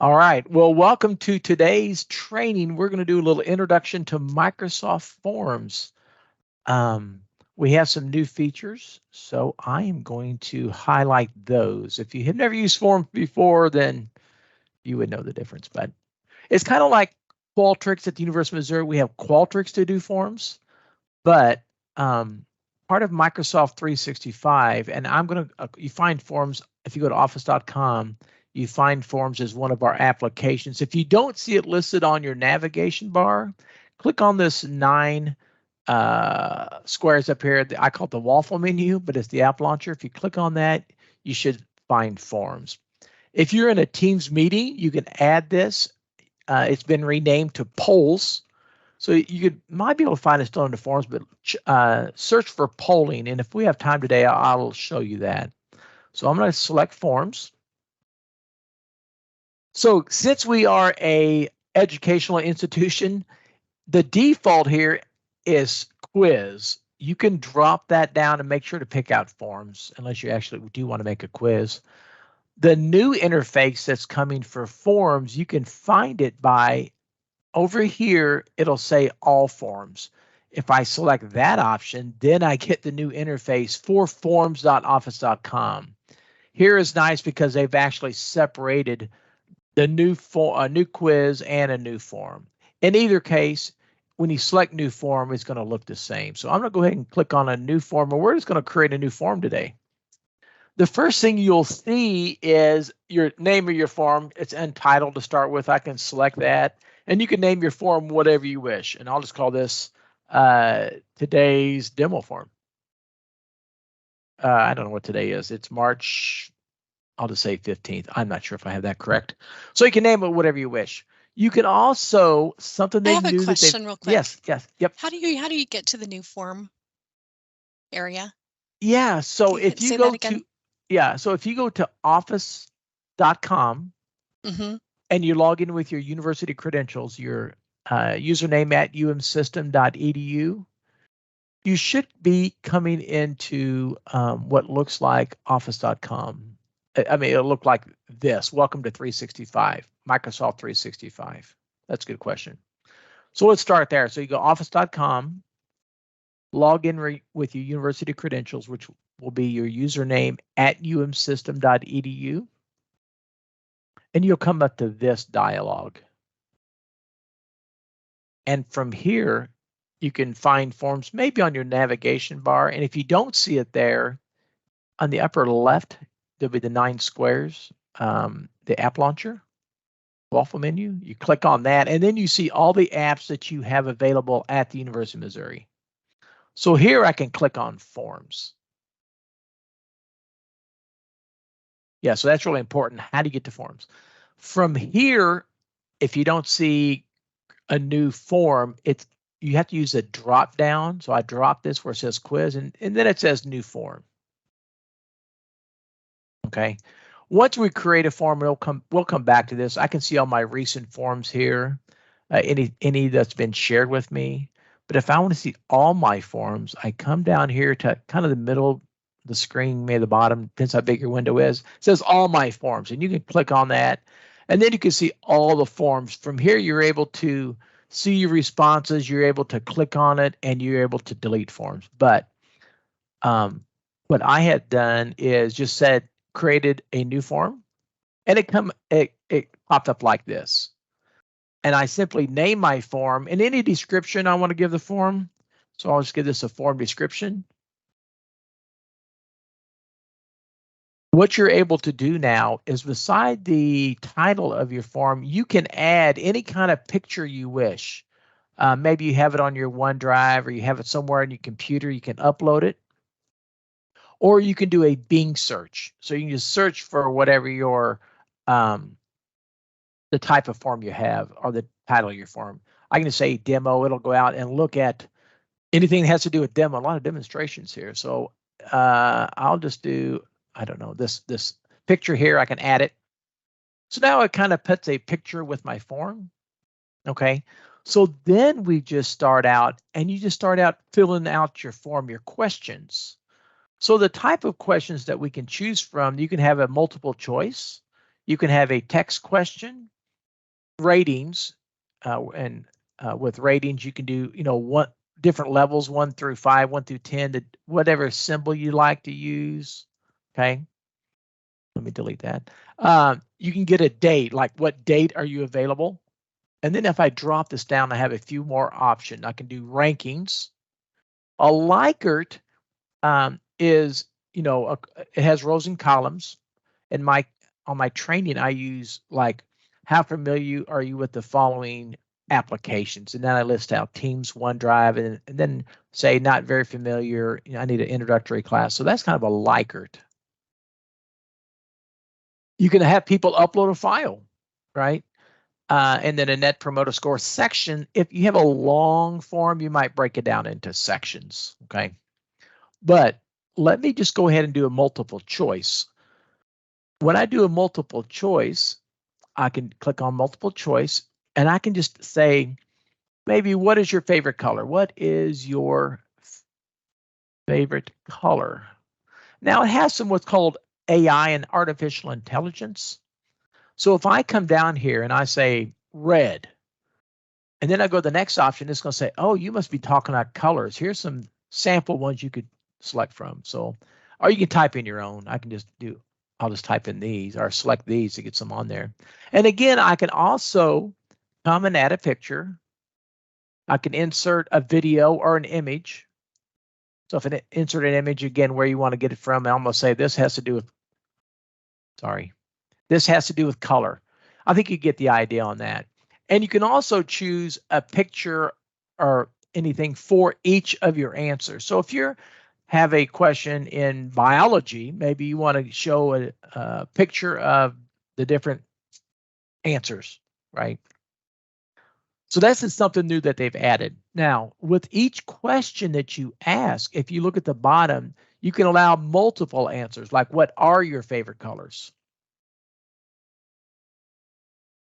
All right. Well, welcome to today's training. We're going to do a little introduction to Microsoft Forms. Um, we have some new features, so I am going to highlight those. If you have never used Forms before, then you would know the difference. But it's kind of like Qualtrics at the University of Missouri. We have Qualtrics to do forms, but part of Microsoft 365, and I'm going to, you find Forms, if you go to office.com, you find Forms as one of our applications. If you don't see it listed on your navigation bar, click on this 9 squares up here. I call it the waffle menu, but it's the app launcher. If you click on that, you should find Forms. If you're in a Teams meeting, you can add this. It's been renamed to polls. So might be able to find it still in the forums, but search for polling. And if we have time today, I'll show you that. So I'm going to select forms. So since we are a educational institution, the default here is quiz. You can drop that down and make sure to pick out forms unless you actually do want to make a quiz. The new interface that's coming for forms, you can find it by over here, it'll say all forms. If I select that option, then I get the new interface for forms.office.com. Here is nice because they've actually separated the new quiz and a new form. In either case, when you select new form, it's going to look the same. So I'm going to go ahead and click on a new form, and we're just going to create a new form today. The first thing you'll see is your name of your form. It's entitled to start with. I can select that, and you can name your form whatever you wish. And I'll just call this today's demo form. I don't know what today is. It's March, I'll just say 15th. I'm not sure if I have that correct. So you can name it whatever you wish. You can also, something they knew that they— I have a question real quick. Yes, yep. How do you get to the new form area? Yeah, so if you go to, so if you go to office.com and you log in with your university credentials, your username at umsystem.edu, you should be coming into what looks like office.com. I mean, it'll look like this. Welcome to 365, Microsoft 365. That's a good question. So let's start there. So you go office.com, log in with your university credentials, which will be your username at umsystem.edu. And you'll come up to this dialog. And from here, you can find forms maybe on your navigation bar. And if you don't see it there, on the upper left, there'll be the 9 squares, the app launcher, waffle menu. You click on that, and then you see all the apps that you have available at the University of Missouri. So here I can click on forms. Yeah, so that's really important. How do you get to forms? From here, if you don't see a new form, you have to use a drop down. So I drop this where it says quiz, and then it says new form. Okay. Once we create a form, we'll come back to this. I can see all my recent forms here, any that's been shared with me. But if I want to see all my forms, I come down here to kind of the middle of the screen, maybe the bottom, depends how big your window is. It says all my forms, and you can click on that, and then you can see all the forms. From here, you're able to see your responses, you're able to click on it, and you're able to delete forms. But what I had done is just created a new form, and it popped up like this. And I simply name my form and any description I want to give the form. So I'll just give this a form description. What you're able to do now is beside the title of your form, you can add any kind of picture you wish. Maybe you have it on your OneDrive or you have it somewhere on your computer, you can upload it. Or you can do a Bing search. So you can just search for whatever your the type of form you have or the title of your form. I can just say demo, it'll go out and look at anything that has to do with demo, a lot of demonstrations here. So I'll just do, I don't know, this picture here, I can add it. So now it kind of puts a picture with my form. Okay, so then we just start out and you just start out filling out your form, your questions. So the type of questions that we can choose from, you can have a multiple choice. You can have a text question, ratings, and with ratings you can do, what different levels, 1 through 5, 1 through 10, whatever symbol you like to use. Okay. Let me delete that. You can get a date, like what date are you available? And then if I drop this down, I have a few more options. I can do rankings. A Likert is, it has rows and columns. And on my training, I use like, how familiar are you with the following applications? And then I list out Teams, OneDrive, and then say not very familiar. I need an introductory class. So that's kind of a Likert. You can have people upload a file, right? And then a Net Promoter Score section. If you have a long form, you might break it down into sections, okay? But let me just go ahead and do a multiple choice. When I do a multiple choice, I can click on multiple choice, and I can just say, maybe, what is your favorite color? What is your favorite color? Now, it has some what's called AI and artificial intelligence. So if I come down here and I say red, and then I go to the next option, it's going to say, oh, you must be talking about colors. Here's some sample ones you could select from. So, or you can type in your own. I'll just type in these or select these to get some on there. And again, I can also come and add a picture. I can insert a video or an image. So if I insert an image, again, where you want to get it from, I'm going to say this has to do with, this has to do with color. I think you get the idea on that. And you can also choose a picture or anything for each of your answers. So if you have a question in biology, maybe you want to show a picture of the different answers, right? So that's just something new that they've added. Now, with each question that you ask, if you look at the bottom, you can allow multiple answers, like what are your favorite colors?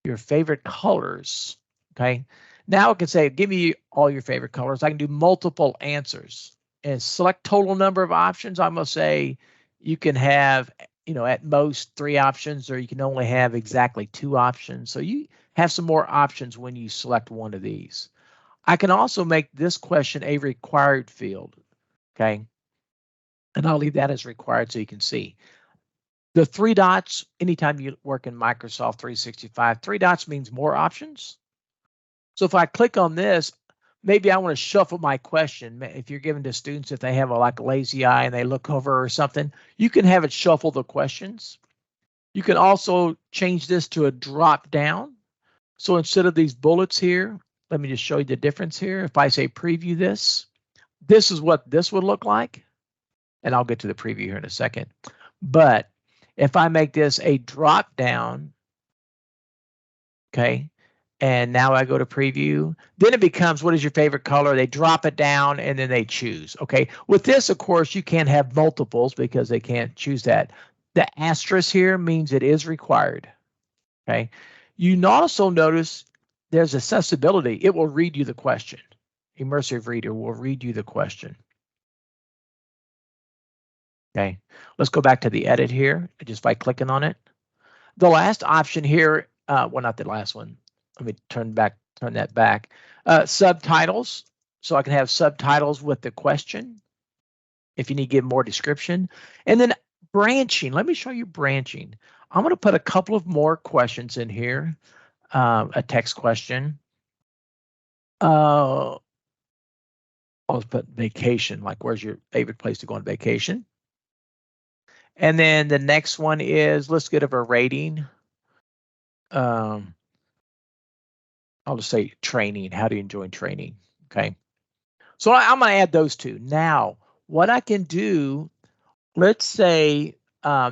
Your favorite colors, okay? Now I can say, give me all your favorite colors. I can do multiple answers and select total number of options. I'm going to say you can have, at most 3 options, or you can only have exactly 2 options. So you have some more options when you select one of these. I can also make this question a required field, okay? And I'll leave that as required so you can see. The 3 dots, anytime you work in Microsoft 365, 3 dots means more options. So if I click on this, maybe I want to shuffle my question. If you're given to students, if they have a lazy eye and they look over or something, you can have it shuffle the questions. You can also change this to a drop down. So instead of these bullets here, let me just show you the difference here. If I say preview this is what this would look like. And I'll get to the preview here in a second. But if I make this a drop down, okay, and now I go to preview, then it becomes, what is your favorite color? They drop it down and then they choose, okay? With this, of course, you can't have multiples because they can't choose that. The asterisk here means it is required, okay? You also notice there's accessibility. It will read you the question. Immersive Reader will read you the question. Okay, let's go back to the edit here just by clicking on it. The last option here, well, not the last one. Let me turn that back. Subtitles, so I can have subtitles with the question if you need to give more description. And then branching, let me show you branching. I'm going to put a couple of more questions in here, a text question. I'll put vacation, like where's your favorite place to go on vacation? And then the next one is, let's get a rating. I'll just say training. How do you enjoy training? Okay. So I'm going to add those 2. Now, what I can do, let's say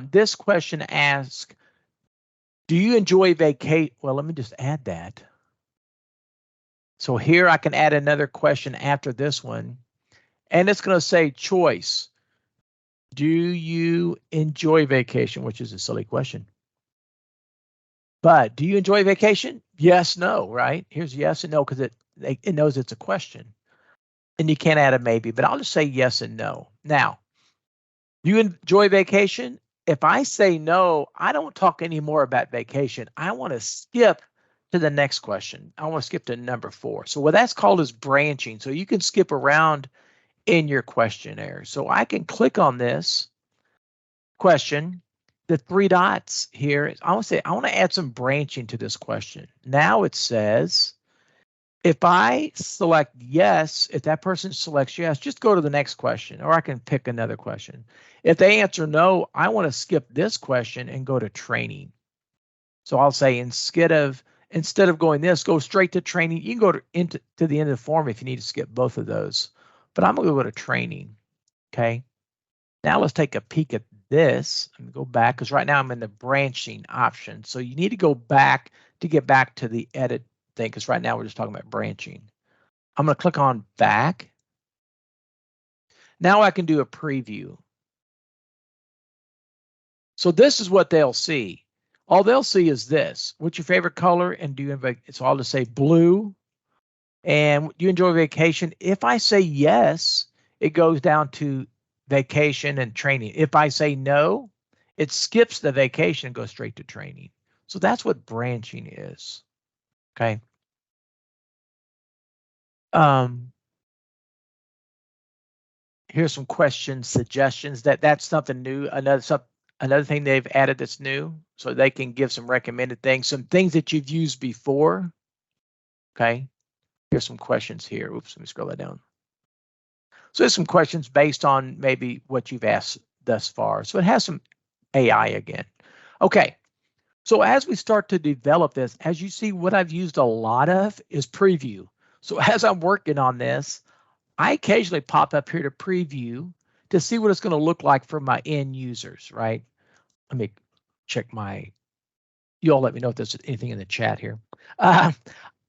this question asks, do you enjoy vacation? Well, let me just add that. So here I can add another question after this one. And it's going to say choice. Do you enjoy vacation? Which is a silly question. But do you enjoy vacation? Yes, no, right? Here's yes and no because it knows it's a question. And you can't add a maybe, but I'll just say yes and no. Now, do you enjoy vacation? if I say no, I don't talk anymore about vacation. I want to skip to the next question. I want to skip to number 4. So what that's called is branching. So you can skip around in your questionnaire. So I can click on this question, the 3 dots here. I want to add some branching to this question. Now it says, if I select yes, if that person selects yes, just go to the next question, or I can pick another question. If they answer no, I want to skip this question and go to training. So I'll say instead of going this, go straight to training. You can go to the end of the form if you need to skip both of those. But I'm going to go to training. Okay. Now let's take a peek at this. I'm going to go back because right now I'm in the branching option. So you need to go back to get back to the edit thing because right now we're just talking about branching. I'm going to click on back. Now I can do a preview. So this is what they'll see. All they'll see is this. What's your favorite color? And do you have so I'll just say blue. And do you enjoy vacation? If I say yes, it goes down to vacation and training. If I say no, it skips the vacation and goes straight to training. So that's what branching is. Okay. Here's some questions, suggestions. That's something new. Another thing they've added that's new, so they can give some recommended things, some things that you've used before. Okay. Here's some questions here. Oops, let me scroll that down. So there's some questions based on maybe what you've asked thus far. So it has some AI again. Okay. So as we start to develop this, as you see, what I've used a lot of is preview. So as I'm working on this, I occasionally pop up here to preview to see what it's going to look like for my end users, right? Let me check you all let me know if there's anything in the chat here.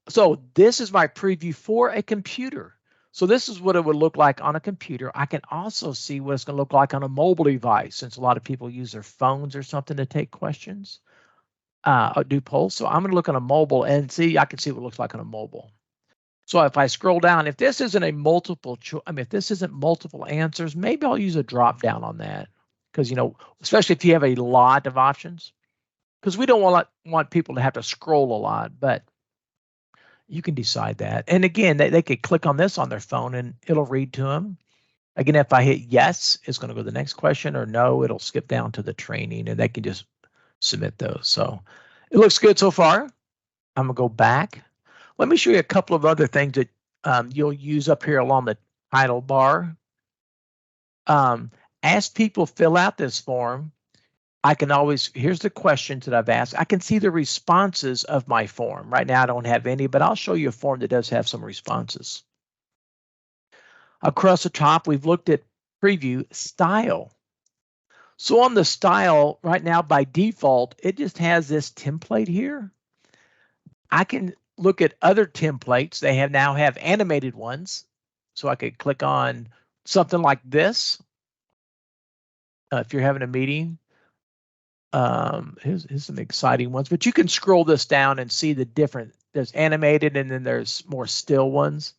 So this is my preview for a computer. So this is what it would look like on a computer. I can also see what it's going to look like on a mobile device, since a lot of people use their phones or something to take questions, do polls. So I'm going to look on a mobile and see, I can see what it looks like on a mobile. So if I scroll down, if this isn't a multiple choice, if this isn't multiple answers, maybe I'll use a drop down on that. Because, especially if you have a lot of options, because we don't want people to have to scroll a lot, but you can decide that. And again, they could click on this on their phone and it'll read to them. Again, if I hit yes, it's going to go to the next question, or no, it'll skip down to the training and they can just submit those. So it looks good so far. I'm going to go back. Let me show you a couple of other things that you'll use up here along the title bar. As people fill out this form, I can always, here's the questions that I've asked. I can see the responses of my form. Right now I don't have any, but I'll show you a form that does have some responses. Across the top, we've looked at preview style. So on the style right now, by default, it just has this template here. I can look at other templates. They now have animated ones. So I could click on something like this. If you're having a meeting, here's some exciting ones, but you can scroll this down and see the different, there's animated and then there's more still ones.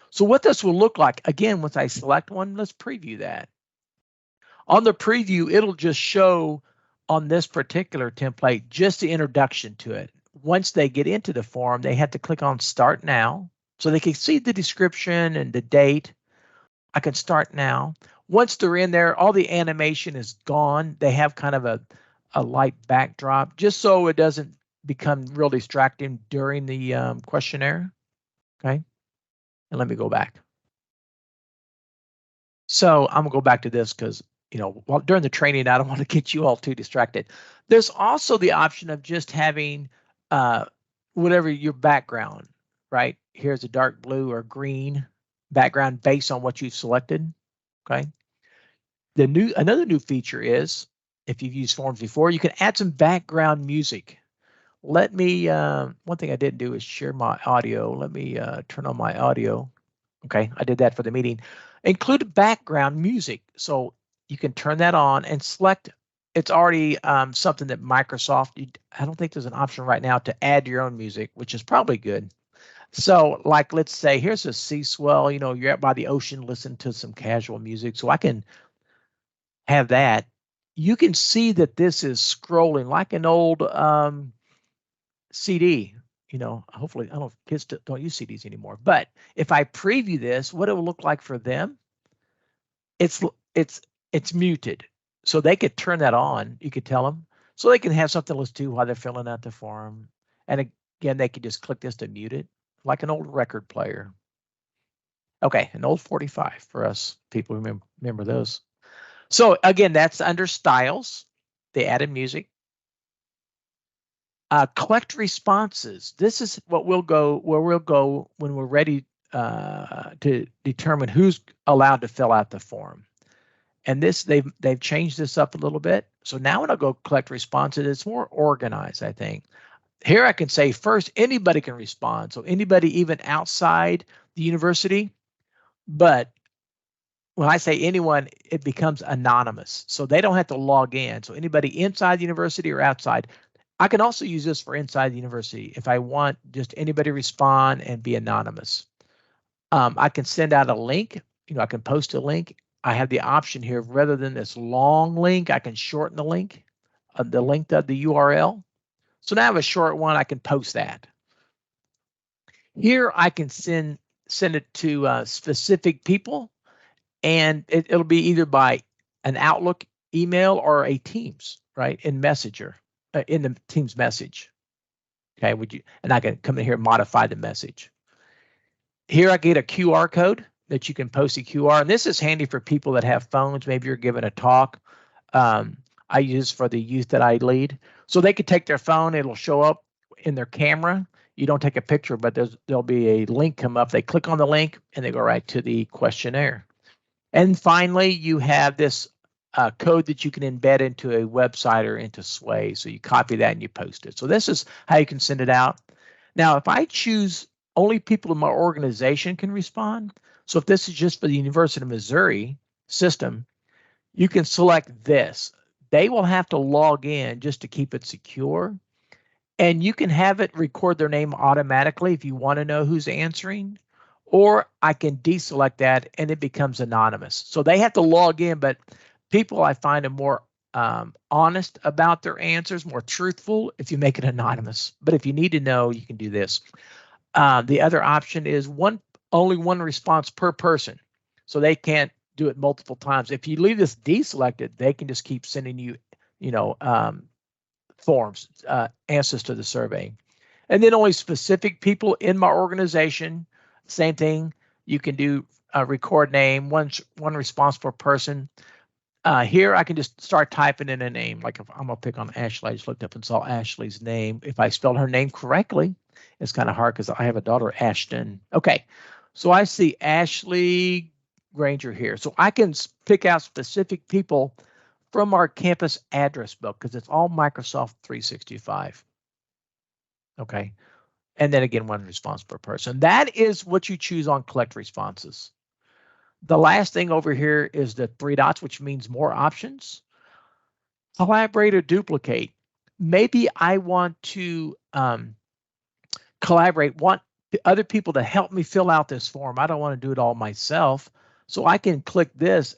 So what this will look like, again, once I select one, let's preview that. On the preview, it'll just show on this particular template, just the introduction to it. Once they get into the form, they have to click on Start Now. So they can see the description and the date. I can start now. Once they're in there, all the animation is gone. They have kind of a light backdrop, just so it doesn't become real distracting during the questionnaire. Okay, and let me go back. So I'm gonna go back to this because during the training, I don't want to get you all too distracted. There's also the option of just having whatever your background, right? Here's a dark blue or green background based on what you've selected. Okay. Another new feature is, if you've used forms before, you can add some background music. Let me, one thing I didn't do is share my audio. Let me turn on my audio. Okay, I did that for the meeting. Include background music. So you can turn that on and select, it's already something that Microsoft, I don't think there's an option right now to add your own music, which is probably good. So like, let's say, here's a sea swell, you're out by the ocean, listen to some casual music. So I can have that you can see that this is scrolling like an old CD. You know, hopefully, I don't know if kids don't use CDs anymore. But if I preview this, what it will look like for them, it's muted. So they could turn that on. You could tell them, so they can have something to listen to while they're filling out the form. And again, they could just click this to mute it, like an old record player. Okay, an old 45 for us people who remember those. So again, that's under styles. They added music. Collect responses. This is where we'll go when we're ready to determine who's allowed to fill out the form. And this they've changed this up a little bit. So now when I go collect responses, it's more organized, I think. Here I can say first anybody can respond. So anybody even outside the university. But when I say anyone, it becomes anonymous. So they don't have to log in. So anybody inside the university or outside. I can also use this for inside the university if I want just anybody respond and be anonymous. I can send out a link. You know, I can post a link. I have the option here, rather than this long link, I can shorten the link of the URL. So now I have a short one, I can post that. Here I can send it to specific people, and it'll be either by an Outlook email or a Teams, right, in Messenger, in the Teams message. Okay, and I can come in here and modify the message. Here I get a QR code that you can post a QR, and this is handy for people that have phones. Maybe you're giving a talk. I use for the youth that I lead. So they could take their phone, it'll show up in their camera. You don't take a picture, but there'll be a link come up. They click on the link and they go right to the questionnaire. And finally, you have this code that you can embed into a website or into Sway. So you copy that and you post it. So this is how you can send it out. Now, if I choose only people in my organization can respond. So if this is just for the University of Missouri system, you can select this. They will have to log in just to keep it secure. And you can have it record their name automatically if you want to know who's answering. Or I can deselect that and it becomes anonymous. So they have to log in, but people I find are more honest about their answers, more truthful if you make it anonymous. But if you need to know, you can do this. The other option is only one response per person. So they can't do it multiple times. If you leave this deselected, they can just keep sending you, forms, answers to the survey. And then only specific people in my organization, same thing. You can do a record name, one response per person. Here I can just start typing in a name. Like if I'm gonna pick on Ashley, I just looked up and saw Ashley's name. If I spelled her name correctly, it's kind of hard because I have a daughter, Ashton. Okay, so I see Ashley Granger here. So I can pick out specific people from our campus address book because it's all Microsoft 365. Okay, and then again, one response per person. That is what you choose on collect responses. The last thing over here is the 3 dots, which means more options. Collaborate or duplicate. Maybe I want to collaborate, want other people to help me fill out this form. I don't want to do it all myself. So I can click this.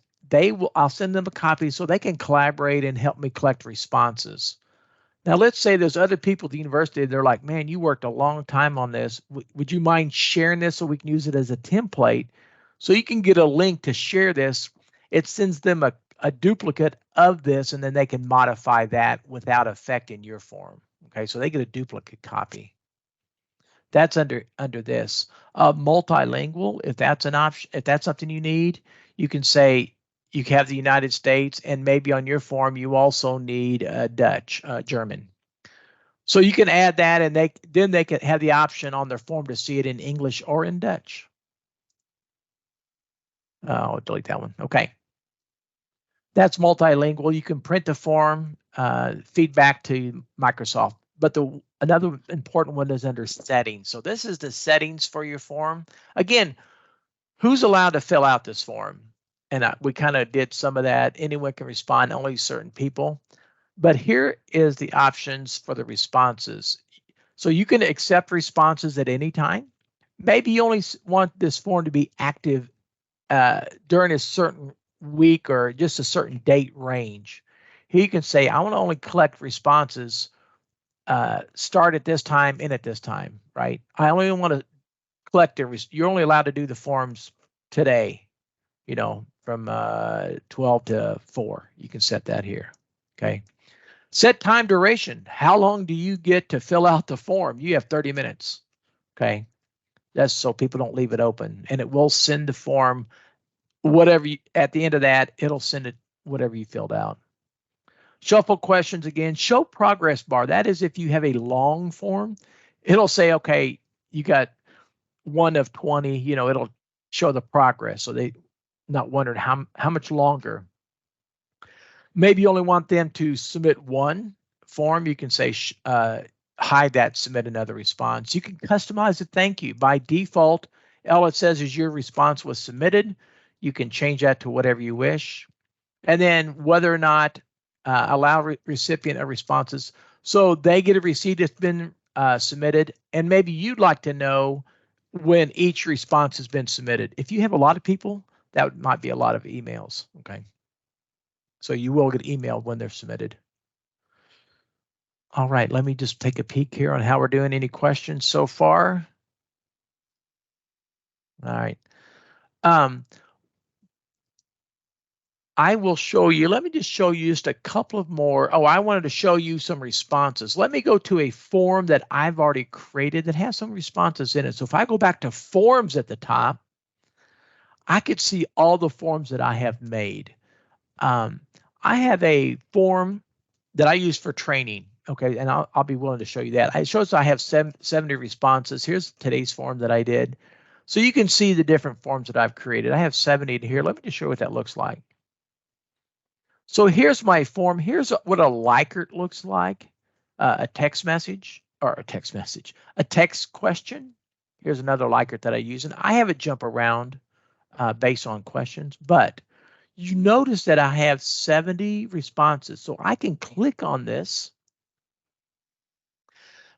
I'll send them a copy so they can collaborate and help me collect responses. Now, let's say there's other people at the university, they're like, man, you worked a long time on this. Would you mind sharing this so we can use it as a template? So you can get a link to share this. It sends them a duplicate of this, and then they can modify that without affecting your form. Okay, so they get a duplicate copy. That's under this. Multilingual, if that's an option, if that's something you need, you can say you have the United States, and maybe on your form you also need Dutch, German. So you can add that, and then they can have the option on their form to see it in English or in Dutch. I'll delete that one. Okay. That's multilingual. You can print the form, feedback to Microsoft. But another important one is under settings. So this is the settings for your form. Again, who's allowed to fill out this form? And we kind of did some of that. Anyone can respond, only certain people. But here is the options for the responses. So you can accept responses at any time. Maybe you only want this form to be active during a certain week or just a certain date range. he can say, I want to only collect responses start at this time, end at this time, right? I only want to collect you're only allowed to do the forms today, you know, from 12 to 4. You can set that here, okay? Set time duration. How long do you get to fill out the form? You have 30 minutes, okay? That's so people don't leave it open, and it will send the form whatever you, at the end of that, it'll send it whatever you filled out. Shuffle questions again. Show progress bar. That is if you have a long form, it'll say, okay, you got 1 of 20, you know, it'll show the progress. So they not wondering how much longer. Maybe you only want them to submit one form. You can say hide that, submit another response. You can customize the thank you. By default, all it says is your response was submitted. You can change that to whatever you wish. And then whether or not allow recipient of responses. So they get a receipt that's been submitted, and maybe you'd like to know when each response has been submitted. If you have a lot of people, that might be a lot of emails, okay? So you will get emailed when they're submitted. All right, let me just take a peek here on how we're doing. Any questions so far? All right. I will show you, let me just show you just a couple of more. Oh, I wanted to show you some responses. Let me go to a form that I've already created that has some responses in it. So if I go back to forms at the top, I could see all the forms that I have made. I have a form that I use for training. Okay, and I'll be willing to show you that. It shows I have 70 responses. Here's today's form that I did. So you can see the different forms that I've created. I have 70 here. Let me just show you what that looks like. So here's my form. Here's what a Likert looks like, a text message, or a text question. Here's another Likert that I use, and I have it jump around based on questions, but you notice that I have 70 responses. So I can click on this.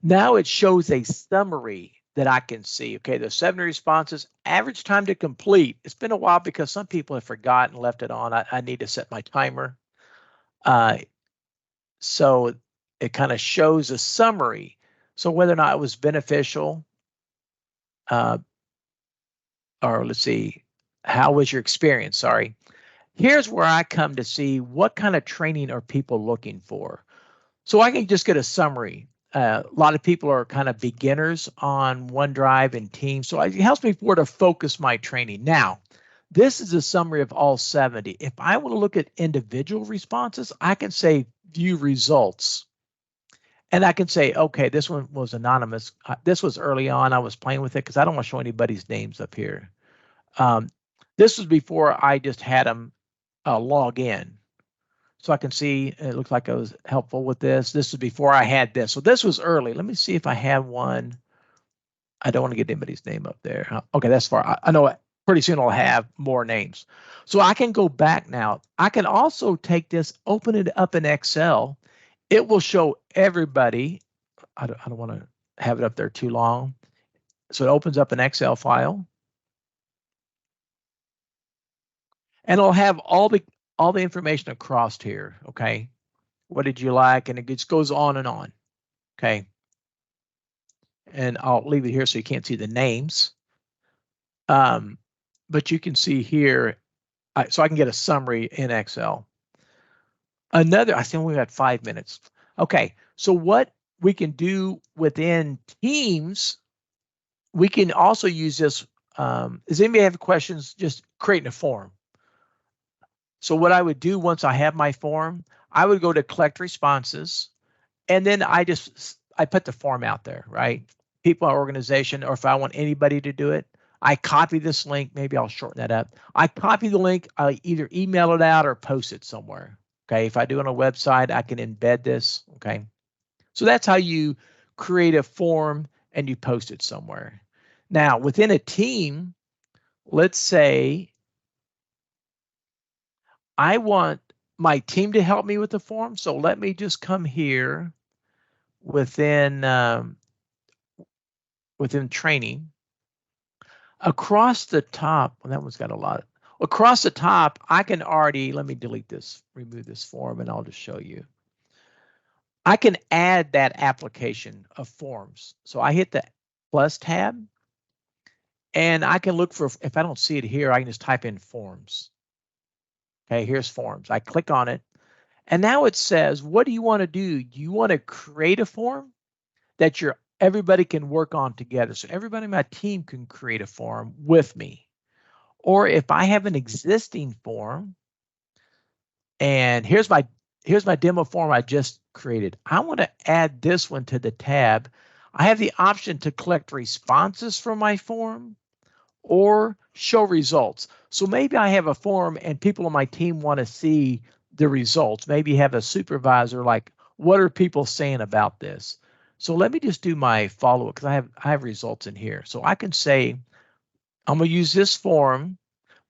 Now it shows a summary that I can see. Okay, the 70 responses, average time to complete. It's been a while because some people have forgotten, left it on. I need to set my timer. So it kind of shows a summary. So whether or not it was beneficial, or let's see, how was your experience? Sorry. Here's where I come to see what kind of training are people looking for. So I can just get a summary. A lot of people are kind of beginners on OneDrive and Teams, so it helps me where to focus my training. Now, this is a summary of all 70. If I want to look at individual responses, I can say view results. And I can say, okay, this one was anonymous. This was early on. I was playing with it because I don't want to show anybody's names up here. This was before I just had them log in. So I can see it looks like I was helpful with this. This is before I had this. So this was early. Let me see if I have one. I don't want to get anybody's name up there. Okay, that's far. I know pretty soon I'll have more names. So I can go back now. I can also take this, open it up in Excel. It will show everybody. I don't want to have it up there too long. So it opens up an Excel file. And it'll have all the information across here, okay? What did you like? And it just goes on and on, okay? And I'll leave it here so you can't see the names. But you can see here, so I can get a summary in Excel. I think we got 5 minutes. Okay, so what we can do within Teams, we can also use this. Does anybody have questions? Just creating a form. So what I would do once I have my form, I would go to collect responses, and then I put the form out there, right? People, organization, or if I want anybody to do it, I copy this link. Maybe I'll shorten that up. I copy the link. I either email it out or post it somewhere. Okay, if I do it on a website, I can embed this. Okay, so that's how you create a form and you post it somewhere. Now, within a team, let's say I want my team to help me with the form. So let me just come here within training. Across the top, well, that one's got a lot. Across the top, I can already, let me delete this, remove this form, and I'll just show you. I can add that application of forms. So I hit the plus tab, and I can look for, if I don't see it here, I can just type in forms. Okay, here's forms. I click on it, and now it says, what do you want to do? Do you want to create a form that everybody can work on together? So everybody in my team can create a form with me. Or if I have an existing form, and here's my demo form I just created. I want to add this one to the tab. I have the option to collect responses from my form or show results. So maybe I have a form and people on my team want to see the results. Maybe have a supervisor like, what are people saying about this? So let me just do my follow-up because I have results in here. So I can say, I'm going to use this form,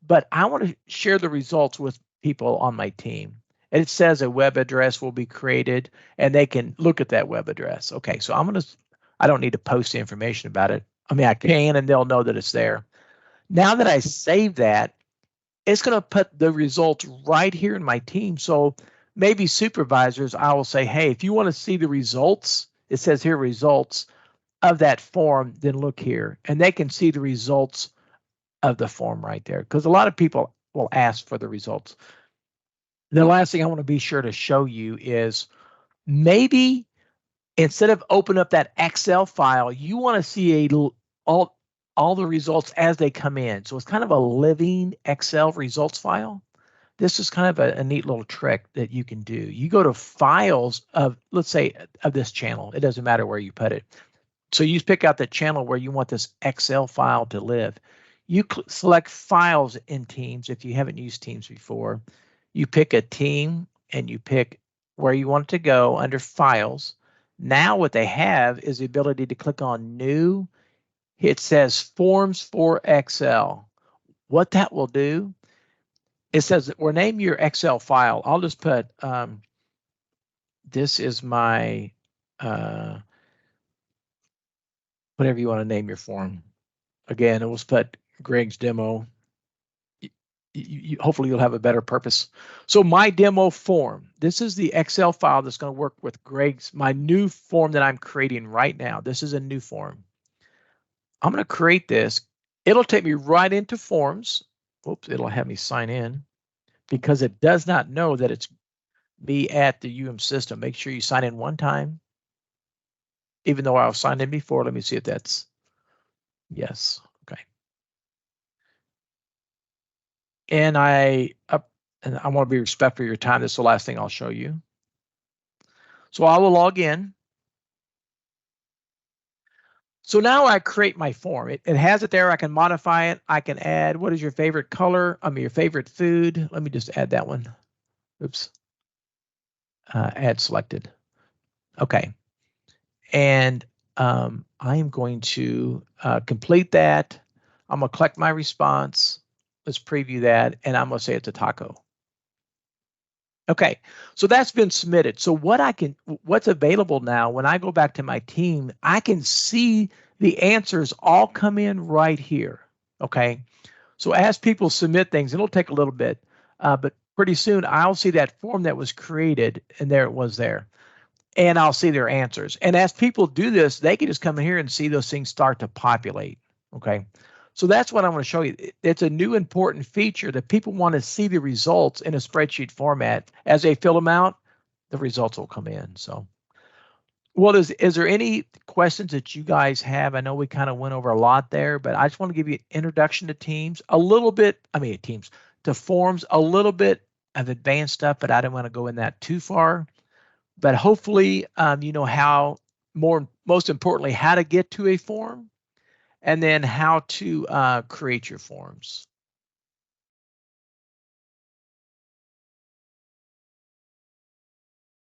but I want to share the results with people on my team. And it says a web address will be created and they can look at that web address. Okay, so I don't need to post the information about it. I mean, I can, and they'll know that it's there. Now that I save that, it's going to put the results right here in my team. So maybe supervisors, I will say, hey, if you want to see the results, it says here results of that form, then look here. And they can see the results of the form right there, because a lot of people will ask for the results. The last thing I want to be sure to show you is maybe instead of open up that Excel file, you want to see all the results as they come in. So it's kind of a living Excel results file. This is kind of a neat little trick that you can do. You go to files of, let's say, of this channel. It doesn't matter where you put it. So you pick out the channel where you want this Excel file to live. You select files in Teams if you haven't used Teams before. You pick a team and you pick where you want it to go under files. Now what they have is the ability to click on new. It says forms for Excel. What that will do, it says, or name your Excel file. I'll just put, this is my, whatever you want to name your form. Again, it was put Greg's demo. Hopefully you'll have a better purpose. So my demo form, this is the Excel file that's going to work with my new form that I'm creating right now. This is a new form. I'm going to create this. It'll take me right into forms. Oops, it'll have me sign in because it does not know that it's me at the system. Make sure you sign in one time. Even though I was signed in before, let me see if that's yes. Okay. And I want to be respectful of your time. This is the last thing I'll show you. So I will log in. So now I create my form. It has it there. I can modify it. I can add, what is your favorite color? I mean, your favorite food. Let me just add that one. Oops. Add selected. Okay. And I am going to complete that. I'm going to collect my response. Let's preview that. And I'm going to say it's a taco. Okay, so that's been submitted. So what's available now, when I go back to my team, I can see the answers all come in right here. Okay, so as people submit things, it'll take a little bit, but pretty soon I'll see that form that was created, and there it was there. And I'll see their answers. And as people do this, they can just come in here and see those things start to populate. Okay. So that's what I want to show you. It's a new important feature that people want to see the results in a spreadsheet format. As they fill them out, the results will come in. So, well, is there any questions that you guys have? I know we kind of went over a lot there, but I just want to give you an introduction to Teams, to forms, a little bit of advanced stuff, but I don't want to go in that too far. But hopefully, you know how, most importantly, how to get to a form, and then how to create your forms.